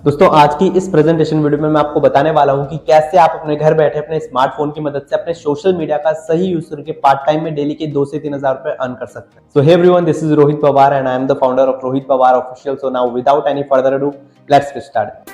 दोस्तों आज की इस प्रेजेंटेशन वीडियो में मैं आपको बताने वाला हूं कि कैसे आप अपने घर बैठे अपने स्मार्टफोन की मदद से अपने सोशल मीडिया का सही यूज करके पार्ट टाइम में डेली के 2 से 3 हजार रुपए अर्न कर सकते हैं। So hey everyone, this is Rohit Pawar and I am the founder of Rohit Pawar official. So now without any further ado, let's get started.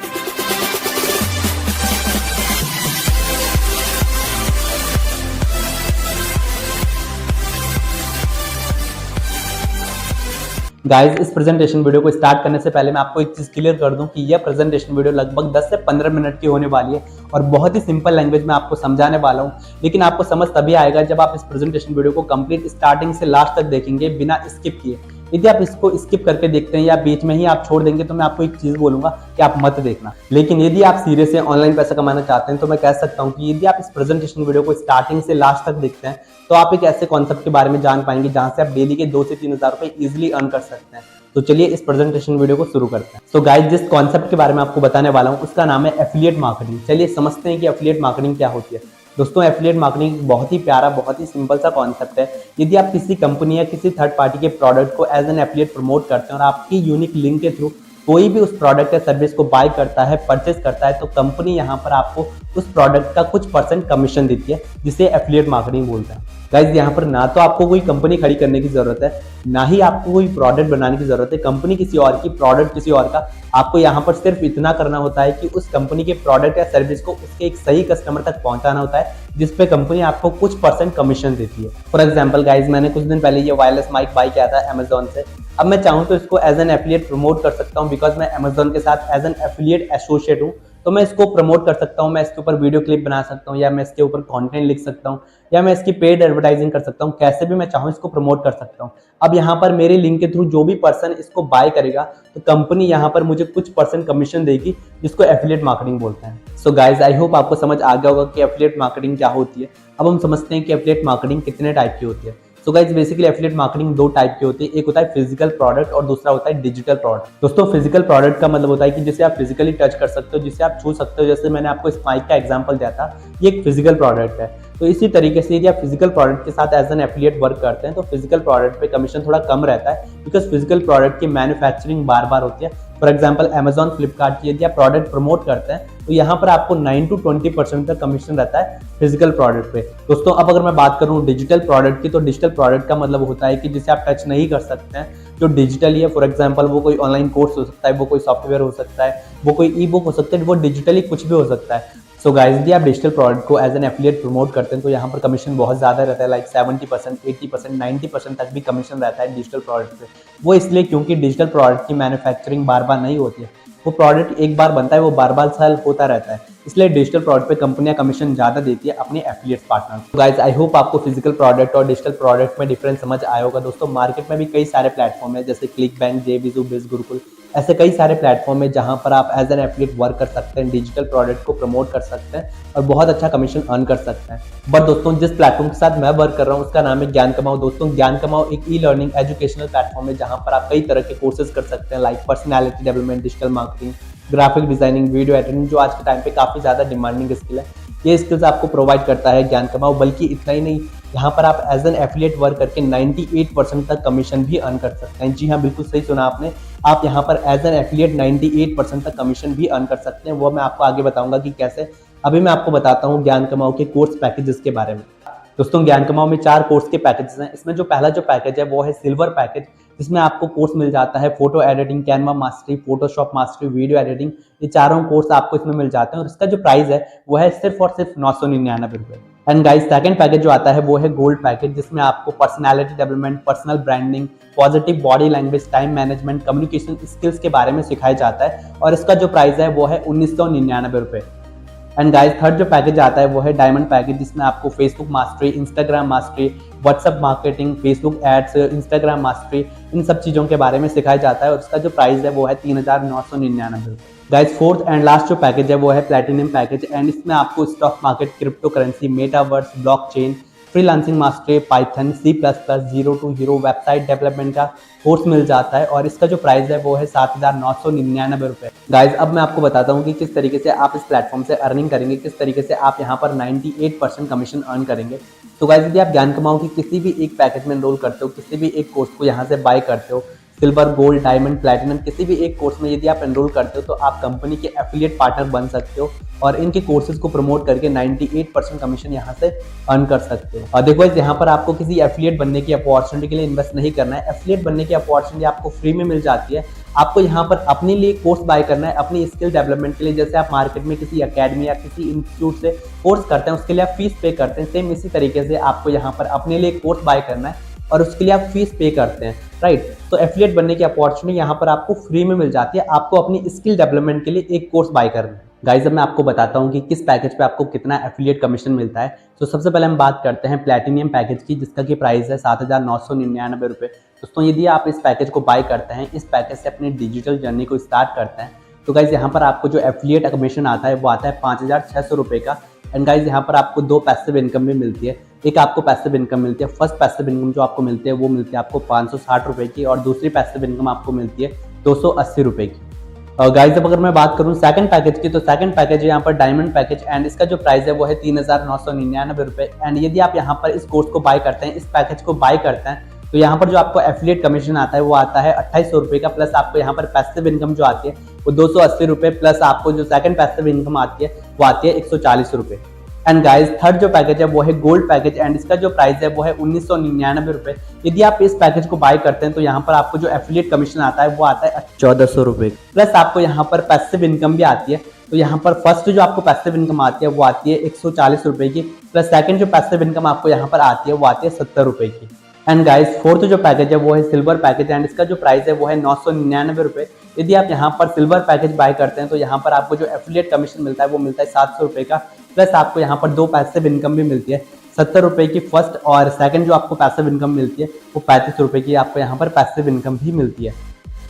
Guys, इस प्रेजेंटेशन वीडियो को स्टार्ट करने से पहले मैं आपको एक चीज क्लियर कर दूं कि यह प्रेजेंटेशन वीडियो लगभग 10 से 15 मिनट की होने वाली है और बहुत ही सिंपल लैंग्वेज में आपको समझाने वाला हूं। लेकिन आपको समझ तभी आएगा जब आप इस प्रेजेंटेशन वीडियो को कंप्लीट स्टार्टिंग से लास्ट तक देखेंगे बिना स्किप किए। यदि आप इसको स्किप करके देखते हैं या बीच में ही आप छोड़ देंगे तो मैं आपको एक चीज बोलूंगा कि आप मत देखना। लेकिन यदि आप सीरियस है, ऑनलाइन पैसा कमाना चाहते हैं, तो मैं कह सकता हूं कि यदि आप इस प्रेजेंटेशन वीडियो को स्टार्टिंग से लास्ट तक देखते हैं तो आप एक ऐसे कॉन्सेप्ट के बारे में जान पाएंगे जहां से आप डेली के 2 से 3 हजार रुपए इजिली अर्न कर सकते हैं। तो चलिए इस प्रेजेंटेशन वीडियो को शुरू करते हैं। तो गाइस, जिस कॉन्सेप्ट के बारे में आपको बताने वाला हूं उसका नाम है एफिलिएट मार्केटिंग। चलिए समझते हैं कि एफिलिएट मार्केटिंग क्या होती है। दोस्तों, एफिलिएट मार्केटिंग बहुत ही प्यारा, बहुत ही सिंपल सा कॉन्सेप्ट है। यदि आप किसी कंपनी या किसी थर्ड पार्टी के प्रोडक्ट को एज एन एफिलिएट प्रमोट करते हैं और आपकी यूनिक लिंक के थ्रू कोई भी उस प्रोडक्ट या सर्विस को बाय करता है, परचेस करता है, तो कंपनी यहाँ पर आपको उस प्रोडक्ट का कुछ % कमीशन देती है, जिसे एफिलिएट मार्केटिंग बोलते हैं। गाइस, यहाँ पर ना तो आपको कोई कंपनी खड़ी करने की जरूरत है, ना ही आपको कोई प्रोडक्ट बनाने की जरूरत है। कंपनी किसी और की, प्रोडक्ट किसी और का। आपको यहाँ पर सिर्फ इतना करना होता है कि उस कंपनी के प्रोडक्ट या सर्विस को उसके एक सही कस्टमर तक पहुंचाना होता है, जिसपे कंपनी आपको कुछ % कमीशन देती है। फॉर एग्जाम्पल गाइस, मैंने कुछ दिन पहले ये वायरलेस माइक बाय किया था अमेजोन से। अब मैं चाहूँ तो इसको एज एन एफिलिएट प्रमोट कर सकता हूँ, बिकॉज मैं अमेजोन के साथ एज एन एफिलिएट एसोसिएट हूँ। तो मैं इसको प्रमोट कर सकता हूँ, मैं इसके ऊपर वीडियो क्लिप बना सकता हूँ, या मैं इसके ऊपर कंटेंट लिख सकता हूँ, या मैं इसकी पेड एडवर्टाइजिंग कर सकता हूँ। कैसे भी मैं चाहूँ इसको प्रमोट कर सकता हूँ। अब यहाँ पर मेरे लिंक के थ्रू जो भी पर्सन इसको बाय करेगा तो कंपनी यहाँ पर मुझे कुछ % कमीशन देगी, जिसको एफिलिएट मार्केटिंग बोलते हैं। सो गाइज, आई होप आपको समझ आ गया होगा कि एफिलिएट मार्केटिंग क्या होती है। अब हम समझते हैं कि एफिलिएट मार्केटिंग कितने टाइप की होती है। So guys, basically affiliate marketing 2 type की होती है। एक होता है फिजिकल प्रोडक्ट और दूसरा होता है डिजिटल प्रोडक्ट। दोस्तों, फिजिकल प्रोडक्ट का मतलब होता है कि जिसे आप फिजिकली टच कर सकते हो, जिसे आप छू सकते हो। जैसे मैंने आपको इस माइक का एग्जांपल दिया था, ये एक फिजिकल प्रोडक्ट है। तो इसी तरीके से यदि आप फिजिकल प्रोडक्ट के साथ एज एन एफिलिएट वर्क करते हैं तो फिजिकल प्रोडक्ट पे कमीशन थोड़ा कम रहता है, बिकॉज फिजिकल प्रोडक्ट की मैन्युफैक्चरिंग बार बार होती है। फॉर एग्जाम्पल अमेजॉन, फ्लिपकार्ट की यदि आप प्रोडक्ट प्रमोट करते हैं तो यहाँ पर आपको 9 to 20% का कमीशन रहता है फिजिकल प्रोडक्ट पे। दोस्तों, अब अगर मैं बात करूँ डिजिटल प्रोडक्ट की, तो डिजिटल प्रोडक्ट का मतलब होता है कि जिसे आप टच नहीं कर सकते हैं, जो डिजिटली है। फॉर एग्जाम्पल, वो कोई ऑनलाइन कोर्स हो सकता है, वो कोई सॉफ्टवेयर हो सकता है, वो कोई ई बुक हो सकता है, वो डिजिटली कुछ भी हो सकता है। सो गाइस, यदि आप डिजिटल प्रोडक्ट को एज एन एफिलिएट प्रमोट करते हैं तो यहाँ पर कमीशन बहुत ज़्यादा रहता है, लाइक 70%, 80%, 90% तक भी कमीशन रहता है डिजिटल प्रोडक्ट पे। वो इसलिए क्योंकि डिजिटल प्रोडक्ट की मैन्युफैक्चरिंग बार बार नहीं होती है। वो प्रोडक्ट एक बार बनता है, वो बार बार सेल होता रहता है, इसलिए डिजिटल प्रोडक्ट पे कंपनियां कमीशन ज़्यादा देती है अपने एफिलिएट पार्टनर को। गाइस, आई होप आपको फिजिकल प्रोडक्ट और डिजिटल प्रोडक्ट में डिफरेंस समझ आया होगा। दोस्तों, मार्केट में भी कई सारे प्लेटफॉर्म है, जैसे क्लिक बैंक, जेबीजू, बिज गुरुकुल, ऐसे कई सारे प्लेटफॉर्म है जहां पर आप एज एन एफिलिएट वर्क कर सकते हैं, डिजिटल प्रोडक्ट को प्रमोट कर सकते हैं और बहुत अच्छा कमीशन अर्न कर सकते हैं। बट दोस्तों, जिस प्लेटफॉर्म के साथ मैं वर्क कर रहा हूँ उसका नाम है ज्ञान कमाओ। दोस्तों, ज्ञान कमाओ एक ई लर्निंग एजुकेशनल प्लेटफॉर्म है जहां पर आप कई तरह के कोर्सेज कर सकते हैं, like personality development, digital marketing, graphic designing, video editing, जो आज के टाइम पे काफी ज्यादा डिमांडिंग स्किल है। ये स्किल्स आपको प्रोवाइड करता है ज्ञान कमाओ। बल्कि इतना ही नहीं, यहाँ पर आप एज एन एफिलिएट वर्क करके 98% तक कमीशन भी अर्न कर सकते हैं। जी हाँ, बिल्कुल सही सुना आपने। आप यहाँ पर एज एन एफिलिएट 98% तक कमीशन भी अर्न कर सकते हैं। वो मैं आपको आगे बताऊंगा कि कैसे। अभी मैं आपको बताता हूँ ज्ञान कमाओ के कोर्स पैकेजेस के बारे में। दोस्तों, ज्ञान कमाओ में 4 कोर्स के पैकेजेस हैं। इसमें जो पहला जो पैकेज है वो है सिल्वर पैकेज, जिसमें आपको कोर्स मिल जाता है photo editing, Canva mastery, Photoshop mastery, video editing. ये चारों कोर्स आपको इसमें मिल जाते हैं और इसका जो प्राइस है वो है सिर्फ और सिर्फ 999 रुपये। एंड गाइस, सेकंड पैकेज जो आता है वो है गोल्ड पैकेज, जिसमें आपको personality development, personal branding, positive body language, time management, communication skills के बारे में सिखाया जाता है और इसका जो प्राइस है वो है 1999 रुपये। एंड गाइस, थर्ड जो पैकेज आता है वो है डायमंड पैकेज, जिसमें आपको Facebook mastery, Instagram mastery, WhatsApp marketing, Facebook ads, Instagram mastery, इन सब चीज़ों के बारे में सिखाया जाता है और इसका जो प्राइस है वो है 3999 रुपये। गाइस, फोर्थ एंड लास्ट जो पैकेज है वो है प्लैटिनम पैकेज एंड इसमें आपको stock market, crypto currency, metaverse, blockchain, freelancing mastery, Python, C++, zero to hero, website development का कोर्स मिल जाता है और इसका जो प्राइस है वो है 7999 रुपये। गाइज, अब मैं आपको बताता हूँ कि किस तरीके से आप इस प्लेटफॉर्म से अर्निंग करेंगे, किस तरीके से आप यहाँ पर 98% कमीशन अर्न करेंगे। तो गाइज, यदि आप ज्ञान कमाओ की किसी भी एक पैकेज में एनरोल करते हो, किसी भी एक कोर्स को यहाँ से बाय करते हो, सिल्वर, गोल्ड, डायमंड, प्लैटिनम किसी भी एक कोर्स में यदि आप एनरोल करते हो तो आप कंपनी के एफिलिएट पार्टनर बन सकते हो और इनके कोर्सेज को प्रमोट करके 98% कमीशन यहाँ से अर्न कर सकते हो। और देखो यहाँ पर आपको किसी एफिलिएट बनने की अपॉर्चुनिटी के लिए इन्वेस्ट नहीं करना है। एफिलिएट बनने की अपॉर्चुनिटी आपको फ्री में मिल जाती है। आपको यहाँ पर अपने लिए कोर्स बाय करना है अपनी स्किल डेवलपमेंट के लिए। जैसे आप मार्केट में किसी एकेडमी या किसी इंस्टीट्यूट से कोर्स करते हैं, उसके लिए आप फीस पे करते हैं, सेम इसी तरीके से आपको यहाँ पर अपने लिए कोर्स बाय करना है और उसके लिए आप फीस पे करते हैं, राइट। तो एफिलिएट बनने की अपॉर्चुनिटी यहाँ पर आपको फ्री में मिल जाती है। आपको अपनी स्किल डेवलपमेंट के लिए एक कोर्स बाय करना है। गाइस अब मैं आपको बताता हूँ कि किस पैकेज पे आपको कितना एफिलिएट कमीशन मिलता है। तो सबसे पहले हम बात करते हैं प्लैटिनियम पैकेज की, जिसका की प्राइस है 7,999 रुपये। दोस्तों यदि आप इस पैकेज को बाय करते हैं, इस पैकेज से अपनी डिजिटल जर्नी को स्टार्ट करते हैं, तो गाइज यहाँ पर आपको जो एफिलिएट कमीशन आता है वो आता है 5,600 रुपये का। एंड गाइज यहाँ पर आपको 2 पैसिव इनकम भी मिलती है। एक आपको पैसिव इनकम मिलती है, फर्स्ट पैसिव इनकम जो आपको मिलती है वो मिलती है आपको 560 रुपये की, और दूसरी पैसिव इनकम आपको मिलती है 280 रुपये की। और गाइज अब अगर मैं बात करूँ सेकंड पैकेज की, तो सेकंड पैकेज है यहाँ पर डायमंड पैकेज, एंड इसका जो प्राइस है वो है 3,999 रुपये। एंड यदि आप यहाँ पर इस कोर्स को बाय करते हैं, इस पैकेज को बाय करते हैं, तो यहाँ पर जो आपको एफिलिएट कमीशन आता है वो आता है 2800 रुपये का, प्लस आपको यहाँ पर पैसिव इनकम जो आती है वो 280 रुपये, प्लस आपको जो सेकंड पैसिव इनकम आती है वो आती है 140 रुपये। एंड गाइज थर्ड जो पैकेज है वो है गोल्ड पैकेज, एंड इसका जो प्राइस है वो है 1999 रुपये। यदि आप इस पैकेज को बाय करते हैं तो यहाँ पर आपको जो एफिलिएट कमीशन आता है वो आता है 1400 रुपये, प्लस आपको यहाँ पर पैसिव इनकम भी आती है। तो यहाँ पर फर्स्ट जो आपको पैसिव इनकम आती है वो आती है 140 रुपये की, प्लस सेकंड जो पैसिव इनकम आपको यहाँ पर आती है वो आती है 70 रुपये की। एंड गाइस फोर्थ जो पैकेज है वो है सिल्वर पैकेज, एंड इसका जो प्राइस है वो है 999 रुपये। यदि आप यहाँ पर सिल्वर पैकेज बाय करते हैं तो यहाँ पर आपको जो एफिलिएट कमीशन मिलता है वो मिलता है 700 रुपये का, प्लस आपको यहाँ पर 2 पैसिव इनकम भी मिलती है, 70 रुपये की फर्स्ट, और सेकंड जो आपको पैसिव इनकम मिलती है वो 35 रुपये की आपको यहाँ पर पैसिव इनकम भी मिलती है।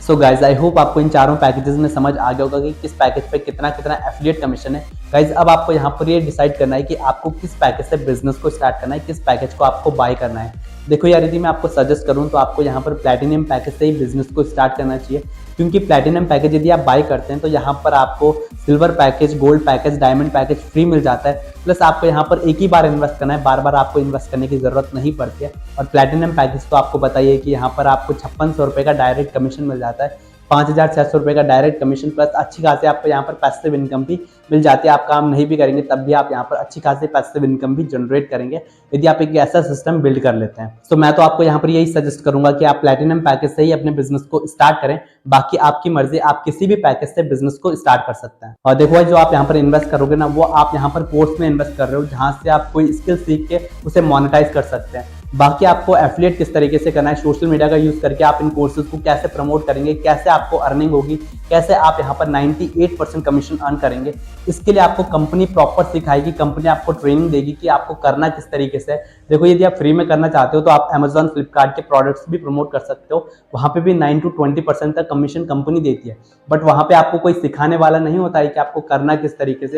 सो गाइज आई होप आपको इन चारों पैकेजेस में समझ आ गया होगा कि किस पैकेज पे कितना कितना एफिलिएट कमीशन है। गाइज अब आपको यहाँ पर ये डिसाइड करना है कि आपको किस पैकेज से बिजनेस को स्टार्ट करना है, किस पैकेज को आपको बाय करना है। देखो यार, यदि मैं आपको सजेस्ट करूँ तो आपको यहाँ पर प्लैटिनियम पैकेज से ही बिजनेस को स्टार्ट करना चाहिए, क्योंकि प्लैटिनम पैकेज यदि आप बाय करते हैं तो यहाँ पर आपको silver package, gold package, diamond package free मिल जाता है, प्लस आपको यहाँ पर एक ही बार इन्वेस्ट करना है, बार बार आपको इन्वेस्ट करने की जरूरत नहीं पड़ती है। और प्लैटिनम पैकेज तो आपको बताइए कि यहाँ पर आपको 5600 रुपये का डायरेक्ट कमीशन मिल जाता है, 5,600 रुपये का डायरेक्ट कमीशन, प्लस अच्छी खासी आपको यहाँ पर पैसिव इनकम भी मिल जाती है। आप काम नहीं भी करेंगे तब भी आप यहाँ पर अच्छी खासी पैसिव इनकम भी जनरेट करेंगे यदि आप एक ऐसा सिस्टम बिल्ड कर लेते हैं। तो मैं तो आपको यहाँ पर यही सजेस्ट करूंगा कि आप प्लैटिनम पैकेज से ही अपने बिजनेस को स्टार्ट करें, बाकी आपकी मर्जी, आप किसी भी पैकेज से बिजनेस को स्टार्ट कर सकते हैं। और देखो जो आप यहाँ पर इन्वेस्ट करोगे ना, वो आप यहाँ पर कोर्स में इन्वेस्ट कर रहे हो जहाँ से आप कोई स्किल सीख के उसे मोनेटाइज कर सकते हैं। बाकी आपको एफिलिएट किस तरीके से करना है, सोशल मीडिया का यूज करके आप इन कोर्सेज को कैसे प्रमोट करेंगे, कैसे आपको अर्निंग होगी, कैसे आप यहाँ पर 98% कमीशन अर्न करेंगे, इसके लिए आपको कंपनी प्रॉपर सिखाएगी, कंपनी आपको ट्रेनिंग देगी कि आपको करना किस तरीके से। देखो यदि आप फ्री में करना चाहते हो तो आप Amazon, फ्लिपकार्ट के प्रोडक्ट्स भी प्रमोट कर सकते हो, वहाँ पे भी 9 to 20% तक कमीशन कंपनी देती है, बट वहाँ पे आपको कोई सिखाने वाला नहीं होता है कि आपको करना किस तरीके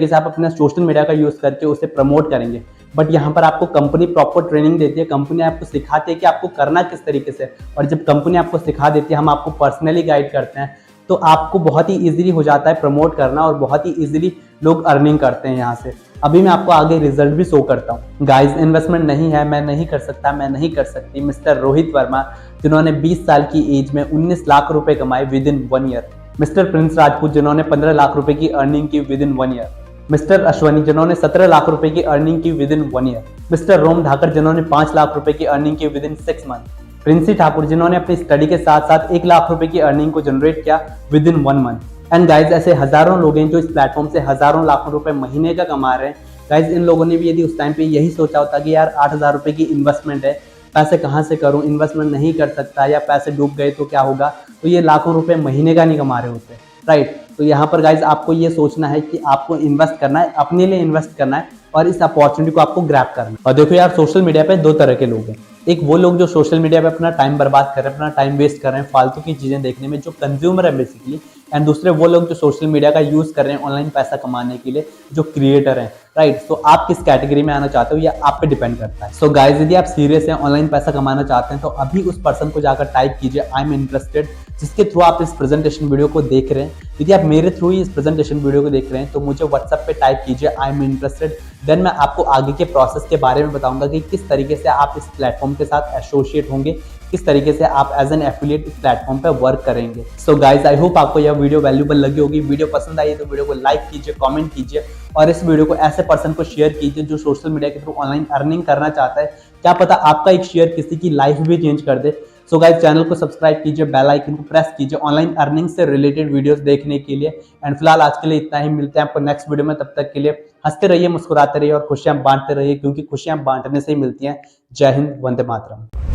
से आप अपना सोशल मीडिया का यूज करके उसे प्रमोट करेंगे। बट यहाँ पर आपको कंपनी प्रॉपर ट्रेनिंग देती है, कंपनी आपको सिखाती है कि आपको करना किस तरीके से, और जब कंपनी आपको सिखा देती है, हम आपको पर्सनली गाइड करते हैं, तो आपको बहुत ही इजीली हो जाता है प्रमोट करना और बहुत ही इजीली लोग अर्निंग करते हैं यहाँ से। अभी मैं आपको आगे रिजल्ट भी शो करता हूँ। गाइस इन्वेस्टमेंट नहीं है, मैं नहीं कर सकता, मैं नहीं कर सकती, मिस्टर रोहित वर्मा जिन्होंने 20 साल की एज में 19 लाख रुपए कमाए with in 1 year, mister Prince Rajput जिन्होंने 15 लाख रुपए की अर्निंग की with in 1 year, mister Ashwani जिन्होंने 17 लाख रुपए की अर्निंग की विद इन 1 ईयर, मिस्टर रोम ढाकर जिन्होंने 5 लाख रुपए की अर्निंग की with in 6 month, Princy Thakur जिन्होंने अपनी स्टडी के साथ साथ 1 लाख रुपए की अर्निंग को जनरेट किया with in 1 month. And guys ऐसे हजारों लोग हैं जो इस प्लेटफॉर्म से हजारों लाखों रुपए महीने का कमा रहे हैं। गाइज इन लोगों ने भी यदि उस टाइम पे यही सोचा होता कि यार 8,000 रुपए की इन्वेस्टमेंट है, पैसे कहाँ से करूँ, इन्वेस्टमेंट नहीं कर सकता या पैसे डूब गए तो क्या होगा, तो ये लाखों रुपए महीने का नहीं कमा रहे होते, राइट। तो यहाँ पर गाइज आपको ये सोचना है कि आपको इन्वेस्ट करना है, अपने लिए इन्वेस्ट करना है और इस अपॉर्चुनिटी को आपको ग्रैब करना है। और देखो यार, सोशल मीडिया पे 2 तरह के लोग हैं। एक वो लोग जो सोशल मीडिया पे अपना टाइम बर्बाद कर रहे हैं, अपना टाइम वेस्ट कर रहे हैं फालतू की चीजें देखने में, जो कंज्यूमर है बेसिकली, एंड दूसरे वो लोग जो सोशल मीडिया का यूज कर रहे हैं ऑनलाइन पैसा कमाने के लिए, जो क्रिएटर हैं, राइट। तो आप किस कैटेगरी में आना चाहते हो, या आप पे डिपेंड करता है। सो गाइज यदि आप सीरियस हैं, ऑनलाइन पैसा कमाना चाहते हैं, तो अभी उस पर्सन को जाकर टाइप कीजिए आई एम इंटरेस्टेड, जिसके थ्रू आप इस प्रेजेंटेशन वीडियो को देख रहे हैं। यदि आप मेरे थ्रू ही इस प्रेजेंटेशन वीडियो को देख रहे हैं तो मुझे व्हाट्सएप पे टाइप कीजिए आई एम इंटरेस्टेड, देन मैं आपको आगे के प्रोसेस के बारे में बताऊंगा कि किस तरीके से आप इस प्लेटफॉर्म के साथ एसोसिएट होंगे, किस तरीके से आप एज एन एफिलिएट इस प्लेटफॉर्म पे वर्क करेंगे। सो गाइज आई होप आपको यह वीडियो वैल्यूएबल लगी होगी। वीडियो पसंद आई तो वीडियो को लाइक कीजिए, कमेंट कीजिए और इस वीडियो को ऐसे पर्सन को शेयर कीजिए जो सोशल मीडिया के थ्रू ऑनलाइन अर्निंग करना चाहता है। क्या पता आपका एक शेयर किसी की लाइफ भी चेंज कर दे। सो गाइस चैनल को सब्सक्राइब कीजिए, बेल आइकन को प्रेस कीजिए ऑनलाइन अर्निंग से रिलेटेड वीडियोस देखने के लिए। एंड फिलहाल आज के लिए इतना ही, मिलते हैं आपको नेक्स्ट वीडियो में। तब तक के लिए हंसते रहिए, मुस्कुराते रहिए और खुशियां बांटते रहिए, क्योंकि खुशियां बांटने से ही मिलती हैं। जय हिंद, वंदे मातरम।